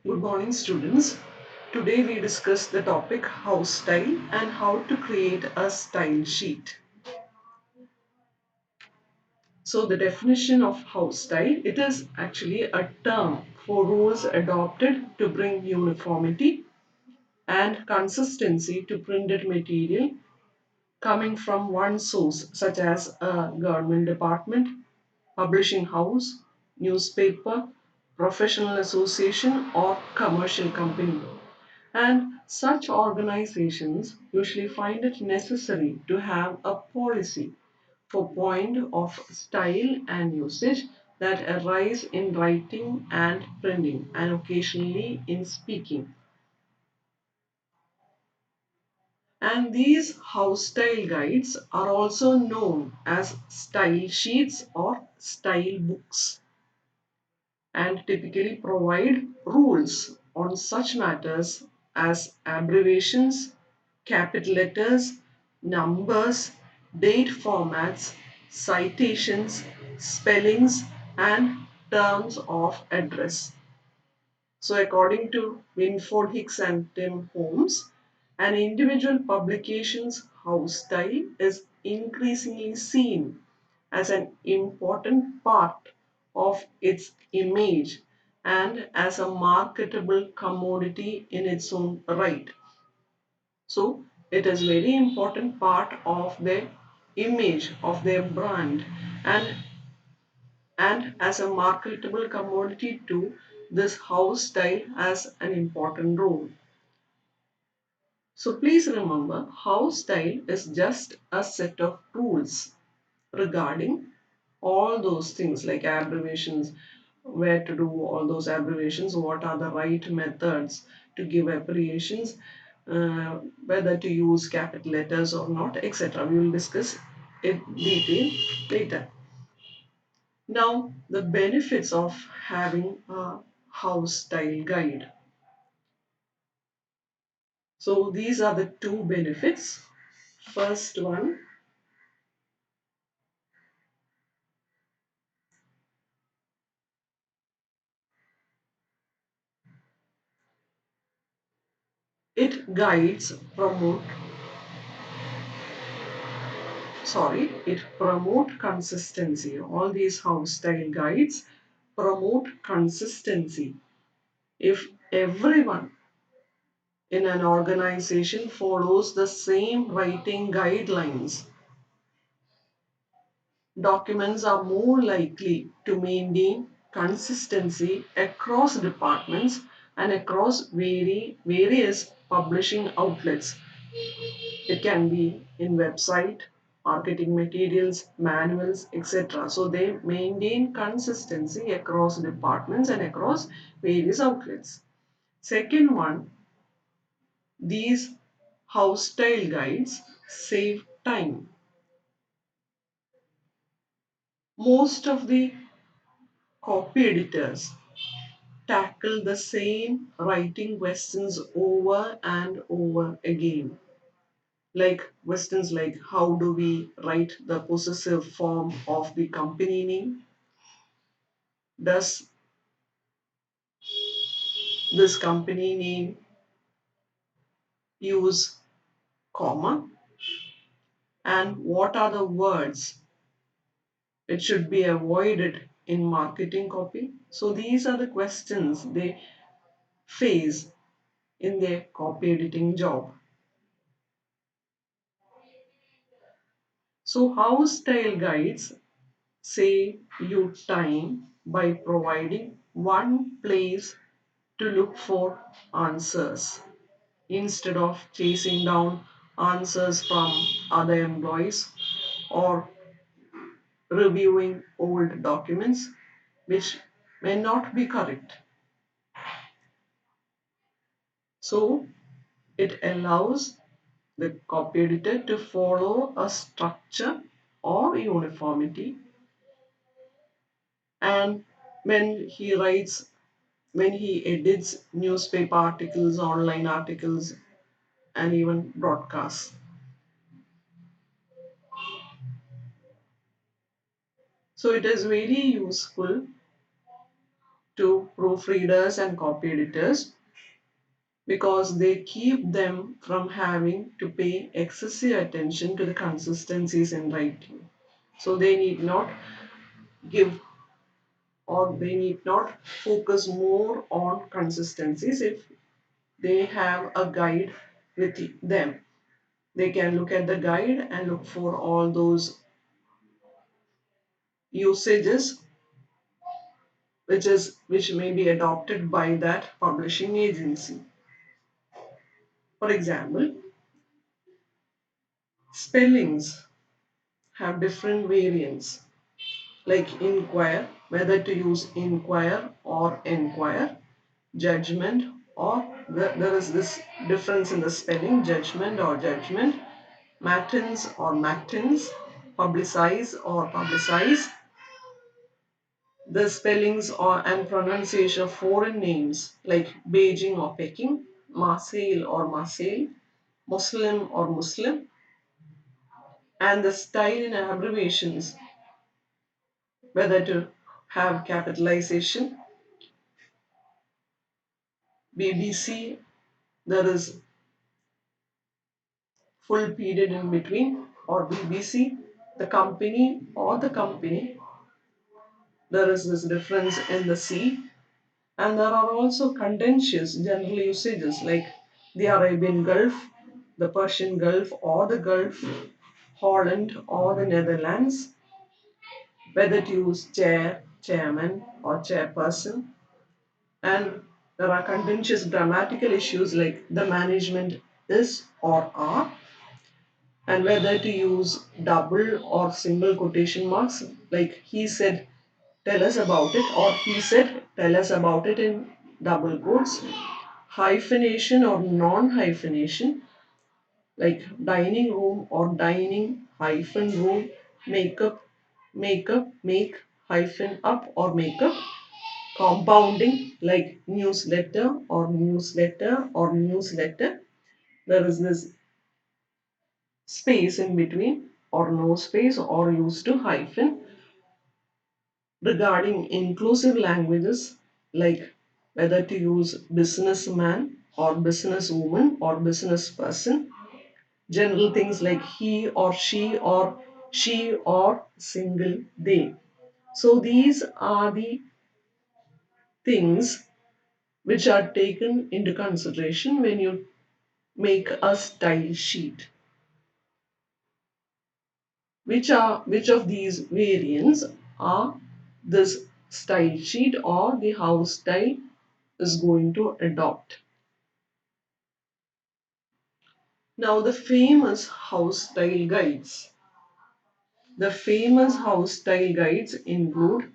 Good morning, students. Today we discuss the topic house style and how to create a style sheet. So the definition of house style, it is actually a term for rules adopted to bring uniformity and consistency to printed material coming from one source such as a government department, publishing house, newspaper, professional association or commercial company. And such organizations usually find it necessary to have a policy for point of style and usage that arise in writing and printing and occasionally in speaking. And these house style guides are also known as style sheets or style books and typically provide rules on such matters as abbreviations, capital letters, numbers, date formats, citations, spellings, and terms of address. So, according to Winford Hicks and Tim Holmes, an individual publication's house style is increasingly seen as an important part of its image and as a marketable commodity in its own right. So it is very important part of their image of their brand and as a marketable commodity too, this house style has an important role. So please remember, house style is just a set of rules regarding all those things like abbreviations, where to do all those abbreviations, what are the right methods to give abbreviations, whether to use capital letters or not, etc. We will discuss in detail later. Now, the benefits of having a house style guide. So, these are the two benefits. First one, it guides, it promote consistency. All these house style guides promote consistency. If everyone in an organization follows the same writing guidelines, documents are more likely to maintain consistency across departments and across various publishing outlets. It can be in website, marketing materials, manuals, etc. So they maintain consistency across departments and across various outlets. Second one, these house style guides save time. Most of the copy editors tackle the same writing questions over and over again. Like questions like how do we write the possessive form of the company name? Does this company name use comma? And what are the words it should be avoided in marketing copy? So these are the questions they face in their copy editing job. So house style guides save you time by providing one place to look for answers instead of chasing down answers from other employees or reviewing old documents which may not be correct. So it allows the copy editor to follow a structure or uniformity, and when he writes, when he edits newspaper articles, online articles, and even broadcasts. So it is very useful to proofreaders and copy editors because they keep them from having to pay excessive attention to the consistencies in writing. So they need not give or they need not focus more on consistencies if they have a guide with them. They can look at the guide and look for all those usages which may be adopted by that publishing agency. For example, spellings have different variants like inquire, whether to use inquire or enquire, judgment, or there is this difference in the spelling, judgment or judgment, matins or matins, publicize or publicize, the spellings or and pronunciation of foreign names like Beijing or Peking, Marseille or Marseille, Muslim or Muslim, and the style in abbreviations, whether to have capitalization, BBC, there is full period in between, or BBC, the company, there is this difference in the C, and there are also contentious general usages like the Arabian Gulf, the Persian Gulf or the Gulf, Holland or the Netherlands, whether to use chair, chairman, or chairperson. And there are contentious grammatical issues like the management is or are, and whether to use double or single quotation marks like he said tell us about it or he said tell us about it in double quotes, hyphenation or non-hyphenation like dining room or dining hyphen room, makeup, makeup, make hyphen up or makeup, compounding like newsletter or newsletter or newsletter. There is this space in between or no space or used to hyphen, regarding inclusive languages like whether to use businessman or businesswoman or business person, general things like he or she or single they. So these are the things which are taken into consideration when you make a style sheet. Which of these variants are this style sheet or the house style is going to adopt. Now the famous house style guides. The famous house style guides include,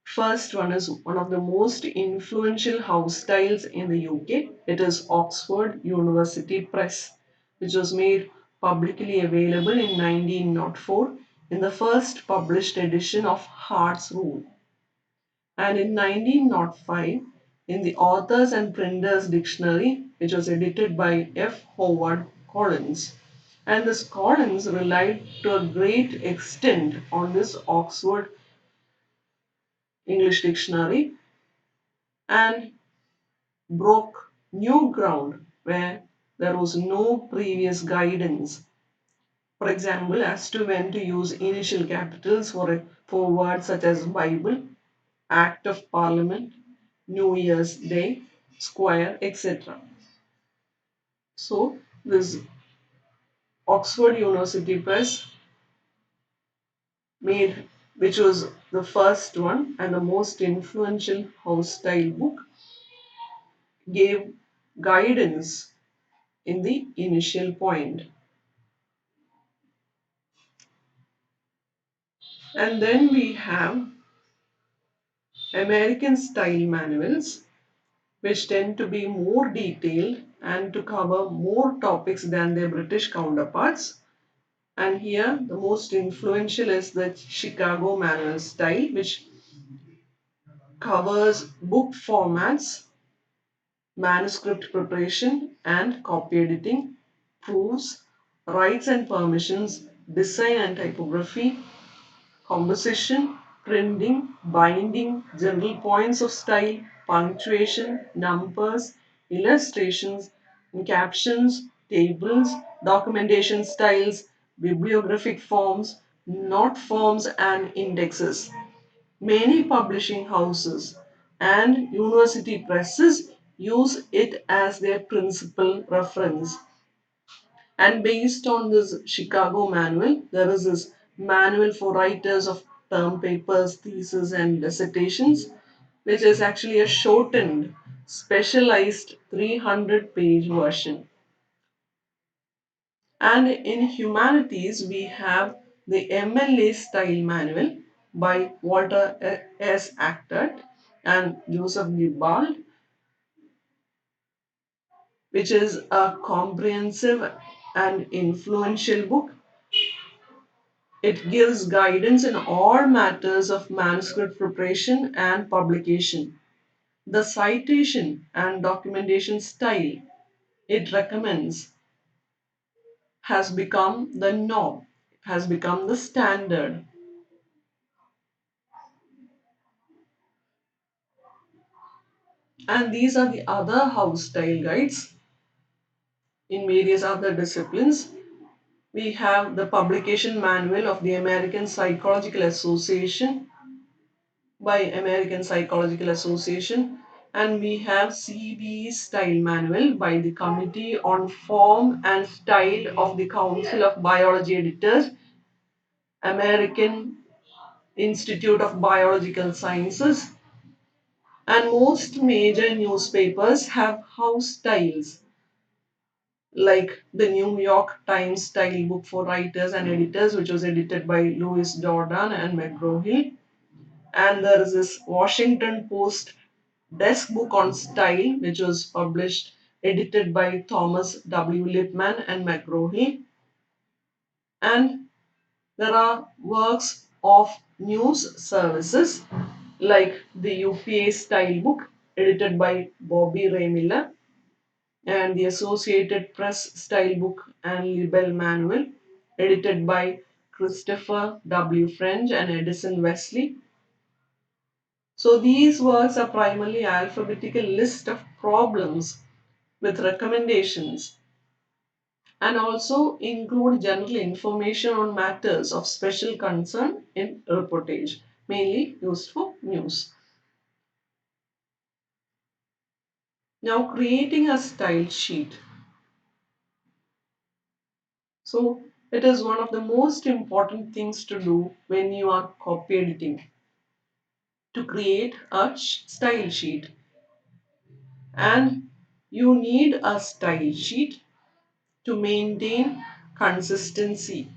first one is one of the most influential house styles in the UK. It is Oxford University Press, which was made publicly available in 1904 in the first published edition of Hart's Rule, and in 1905 in the Authors and Printers Dictionary, which was edited by F. Howard Collins. And this Collins relied to a great extent on this Oxford English Dictionary and broke new ground where there was no previous guidance. For example, as to when to use initial capitals for words such as Bible, Act of Parliament, New Year's Day, Square, etc. So, this Oxford University Press made, which was the first one and the most influential house style book, gave guidance in the initial point. And then we have American style manuals, which tend to be more detailed and to cover more topics than their British counterparts. And here, the most influential is the Chicago manual style, which covers book formats, manuscript preparation and copy editing, proofs, rights and permissions, design and typography, composition, printing, binding, general points of style, punctuation, numbers, illustrations, captions, tables, documentation styles, bibliographic forms, note forms, and indexes. Many publishing houses and university presses use it as their principal reference. And based on this Chicago manual, there is this manual for writers of term papers, theses, and dissertations, which is actually a shortened, specialized 300-page version. And in humanities, we have the MLA style manual by Walter S. Actert and Joseph Gibbard, which is a comprehensive and influential book. It gives guidance in all matters of manuscript preparation and publication. The citation and documentation style it recommends has become the norm, has become the standard. And these are the other house style guides in various other disciplines. We have the publication manual of the American Psychological Association by American Psychological Association, and we have CB style manual by the Committee on Form and Style of the Council of Biology Editors, American Institute of Biological Sciences, and most major newspapers have house styles like the New York Times style book for writers and editors, which was edited by Louis Jordan and McGraw-Hill. And there is this Washington Post desk book on style, which was published, edited by Thomas W. Lipman and McGraw-Hill. And there are works of news services like the UPA style book, edited by Bobby Ray Miller, and the Associated Press style book and libel manual, edited by Christopher W. French and Edison Wesley. So these works are primarily alphabetical list of problems with recommendations and also include general information on matters of special concern in reportage, mainly used for news. Now creating a style sheet. So it is one of the most important things to do when you are copy editing, to create a style sheet. And you need a style sheet to maintain consistency.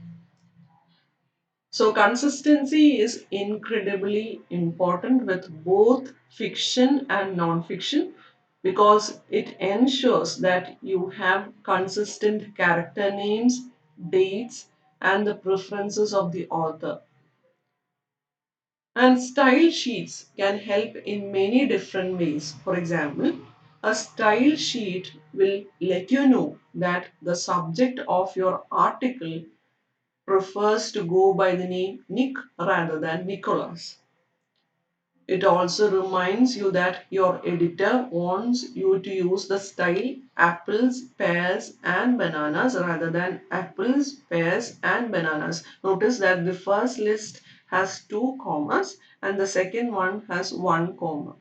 So, consistency is incredibly important with both fiction and non fiction because it ensures that you have consistent character names, dates, and the preferences of the author. And style sheets can help in many different ways. For example, a style sheet will let you know that the subject of your article prefers to go by the name Nick rather than Nicholas. It also reminds you that your editor wants you to use the style apples, pears, and bananas rather than apples, pears, and bananas. Notice that the first list has two commas and the second one has one comma.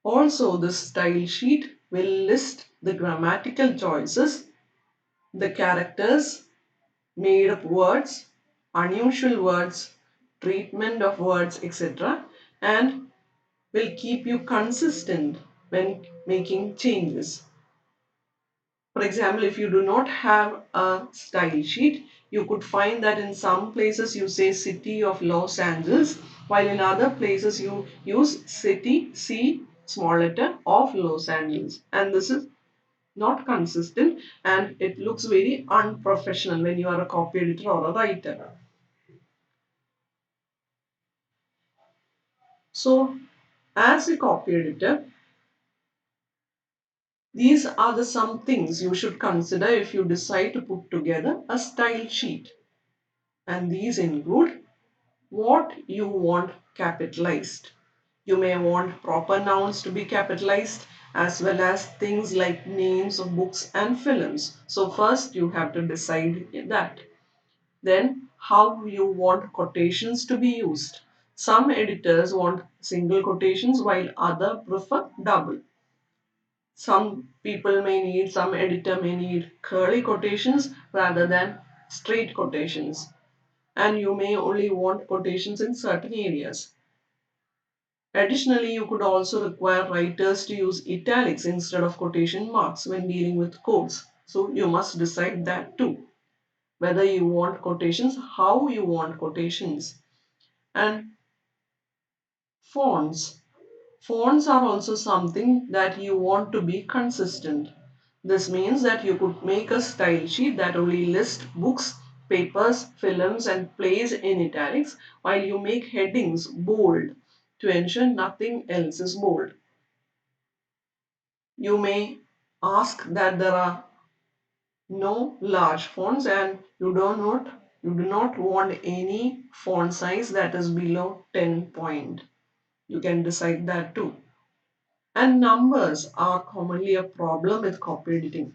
Also, the style sheet will list the grammatical choices, the characters, made up words, unusual words, treatment of words, etc., and will keep you consistent when making changes. For example, if you do not have a style sheet, you could find that in some places you say city of Los Angeles, while in other places you use city, C, small letter, of Los Angeles. And this is not consistent and it looks very unprofessional when you are a copy editor or a writer. So, as a copy editor, these are the some things you should consider if you decide to put together a style sheet. And these include what you want capitalized. You may want proper nouns to be capitalized as well as things like names of books and films. So, first you have to decide that. Then, how you want quotations to be used. Some editors want single quotations while others prefer double. Some editor may need curly quotations rather than straight quotations. And you may only want quotations in certain areas. Additionally, you could also require writers to use italics instead of quotation marks when dealing with quotes. So you must decide that too. Whether you want quotations, how you want quotations. And fonts. Fonts are also something that you want to be consistent. This means that you could make a style sheet that only lists books, papers, films, and plays in italics while you make headings bold to ensure nothing else is bold. You may ask that there are no large fonts and you do not want any font size that is below 10 point. You can decide that too. And numbers are commonly a problem with copy editing.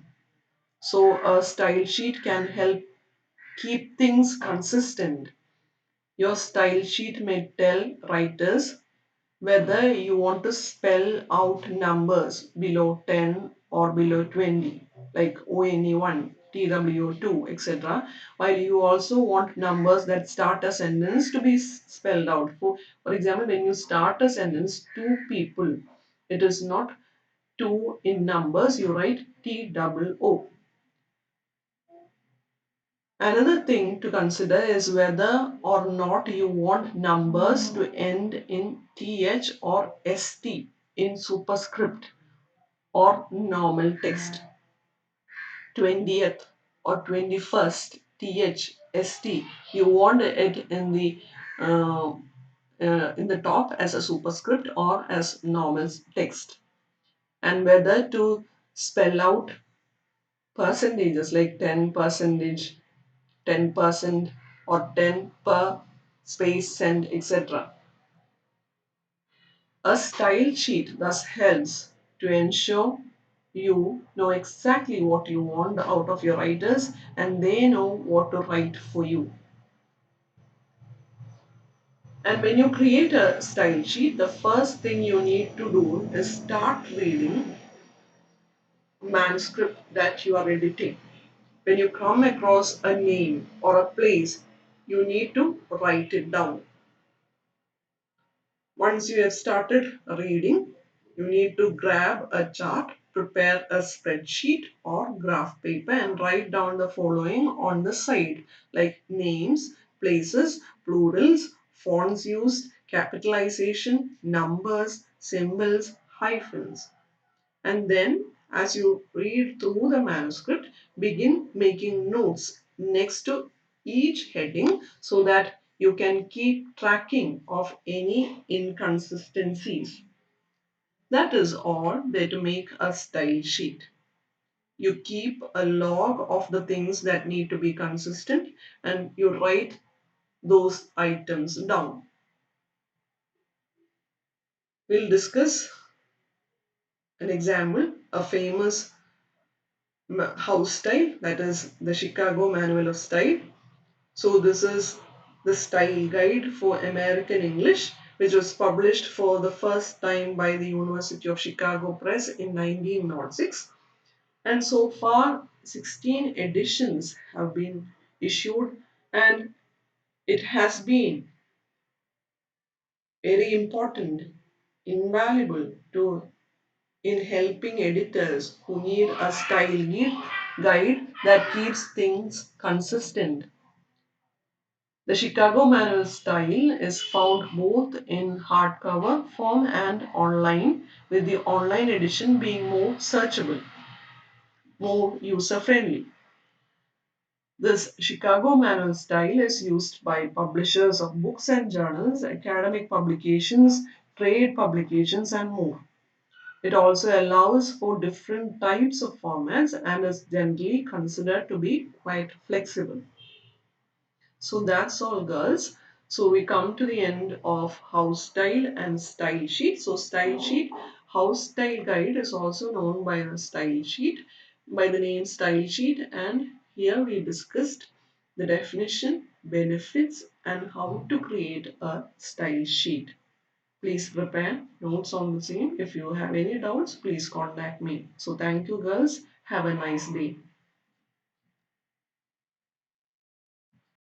So a style sheet can help keep things consistent. Your style sheet may tell writers whether you want to spell out numbers below 10 or below 20, like ONE1, TW2, etc. While you also want numbers that start a sentence to be spelled out. For example, when you start a sentence, two people, it is not two in numbers, you write TOO. Another thing to consider is whether or not you want numbers to end in TH or ST in superscript or normal text. 20th or 21st TH ST. You want it uh, in the top as a superscript or as normal text. And whether to spell out percentages like 10 percentage, 10% or 10 per space cent, etc. A style sheet thus helps to ensure you know exactly what you want out of your writers and they know what to write for you. And when you create a style sheet, the first thing you need to do is start reading manuscript that you are editing. When you come across a name or a place, you need to write it down. Once you have started reading, you need to grab a chart, prepare a spreadsheet or graph paper and write down the following on the side, like names, places, plurals, fonts used, capitalization, numbers, symbols, hyphens. And then, as you read through the manuscript, begin making notes next to each heading so that you can keep tracking of any inconsistencies. That is all there to make a style sheet. You keep a log of the things that need to be consistent and you write those items down. We'll discuss an example, a famous house style, that is the Chicago Manual of Style. So this is the style guide for American English, which was published for the first time by the University of Chicago Press in 1906. And so far, 16 editions have been issued, and it has been very important, invaluable to in helping editors who need a guide that keeps things consistent. The Chicago Manual style is found both in hardcover form and online, with the online edition being more searchable, more user friendly. This Chicago Manual style is used by publishers of books and journals, academic publications, trade publications, and more. It also allows for different types of formats and is generally considered to be quite flexible. So that's all, girls. So we come to the end of house style and style sheet. So style sheet, house style guide is also known by the style sheet, by the name style sheet. And here we discussed the definition, benefits, and how to create a style sheet. Please prepare notes on the same. If you have any doubts, please contact me. So thank you, girls. Have a nice day.